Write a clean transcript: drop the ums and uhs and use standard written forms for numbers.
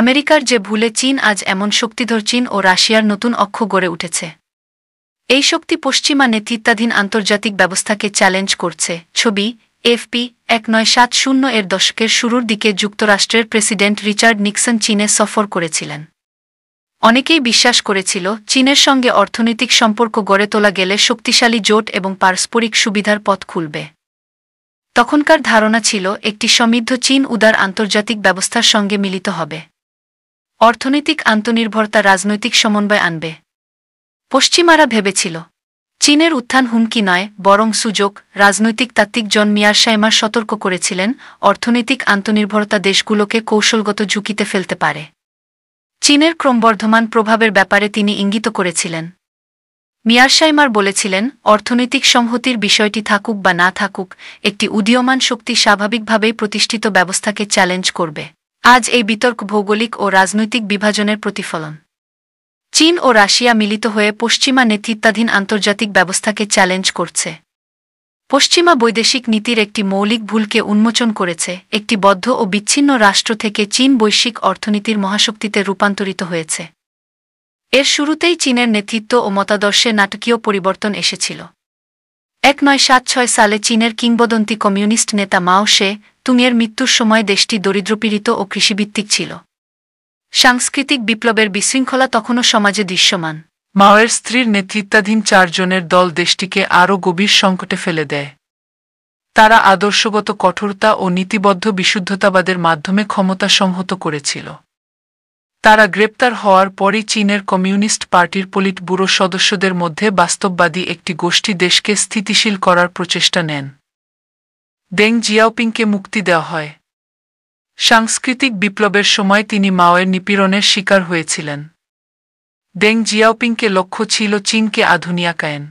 আমেরিকার যে ভুলে চীন আজ এমন শক্তিধর চীন ও রাশিয়ার নতুন অক্ষ গড়ে উঠেছে। এই শক্তি পশ্চিমা নেতৃত্বাধীন আন্তর্জাতিক ব্যবস্থাকে চ্যালেঞ্জ করছে। ছবি এফপি 1970 এর দশকের শুরুর দিকে যুক্তরাষ্ট্রের প্রেসিডেন্ট রিচার্ড নিক্সন চীনে সফর করেছিলেন। অনেকেই বিশ্বাস করেছিল চীনের সঙ্গে অর্থনৈতিক সম্পর্ক গড়ে তোলা গেলে শক্তিশালী জোট এবং পারস্পরিক সুবিধার পথ খুলবে। তখনকার ধারণা ছিল একটি সমৃদ্ধ চীন উদার আন্তর্জাতিক ব্যবস্থার সঙ্গে মিলিত হবে। অর্থনৈতিক আন্তনির্ভরতা রাজনৈতিক সমন্বয় আনবে। পশ্চিমারা ভেবেছিল চীনের উত্থান হুমকি নয় বরং সুযোগ। রাজনৈতিক তাত্ত্বিক জন মিয়ারশাইমার সতর্ক করেছিলেন অর্থনৈতিক আন্তনির্ভরতা দেশগুলোকে কৌশলগত ঝুঁকিতে ফেলতে পারে। চীনের ক্রমবর্ধমান প্রভাবের ব্যাপারে তিনি ইঙ্গিত করেছিলেন। মিয়ারশাইমার বলেছিলেন অর্থনৈতিক সংহতির বিষয়টি থাকুক বা না থাকুক, একটি উদীয়মান শক্তি স্বাভাবিকভাবেই প্রতিষ্ঠিত ব্যবস্থাকে চ্যালেঞ্জ করবে। আজ এই বিতর্ক ভৌগোলিক ও রাজনৈতিক বিভাজনের প্রতিফলন। চীন ও রাশিয়া মিলিত হয়ে পশ্চিমা নেতৃত্বাধীন আন্তর্জাতিক ব্যবস্থাকে চ্যালেঞ্জ করছে। পশ্চিমা বৈদেশিক নীতির একটি মৌলিক ভুলকে উন্মোচন করেছে। একটি বদ্ধ ও বিচ্ছিন্ন রাষ্ট্র থেকে চীন বৈশ্বিক অর্থনীতির মহাশক্তিতে রূপান্তরিত হয়েছে। এর শুরুতেই চীনের নেতৃত্ব ও মতাদর্শে নাটকীয় পরিবর্তন এসেছিল। 1976 সালে চীনের কিংবদন্তি কমিউনিস্ট নেতা মাও সে তুংয়ের মৃত্যুর সময় দেশটি দরিদ্রপীড়িত ও কৃষিভিত্তিক ছিল। সাংস্কৃতিক বিপ্লবের বিশৃঙ্খলা তখনও সমাজে দৃশ্যমান। মাওয়ের স্ত্রীর নেতৃত্বাধীন 4 জনের দল দেশটিকে আরও গভীর সংকটে ফেলে দেয়। তারা আদর্শগত কঠোরতা ও নীতিবদ্ধ বিশুদ্ধতাবাদের মাধ্যমে ক্ষমতা সংহত করেছিল। তারা গ্রেপ্তার হওয়ার পরই চীনের কমিউনিস্ট পার্টির পলিট ব্যুরো সদস্যদের মধ্যে বাস্তববাদী একটি গোষ্ঠী দেশকে স্থিতিশীল করার প্রচেষ্টা নেন। দেং জিয়াওপিংকে মুক্তি দেওয়া হয়। সাংস্কৃতিক বিপ্লবের সময় তিনি মাওয়ের নিপীড়নের শিকার হয়েছিলেন। দেং জিয়াওপিংকে লক্ষ্য ছিল চীনকে আধুনিকায়ন।